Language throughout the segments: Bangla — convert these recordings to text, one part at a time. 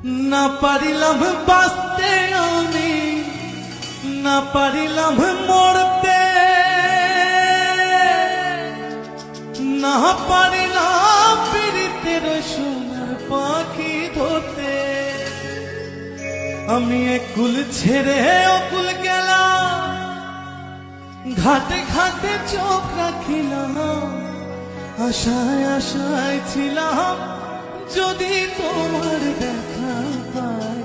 না পারিলাম বাঁচতে আমি, না পারিলাম মরতে, না পারিলাম পীড়িতের সোনার পাখি ধরতে। আমি এক কুল ছেড়ে অকুল গেলাম, ঘাটে ঘাটে চোখ রাখিলাম, আশায় আশায় ছিলাম যদি তোমার দেখা পাই।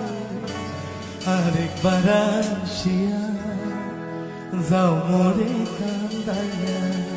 আরেকবার আসিয়া যাও মোরে কান্দাইয়া।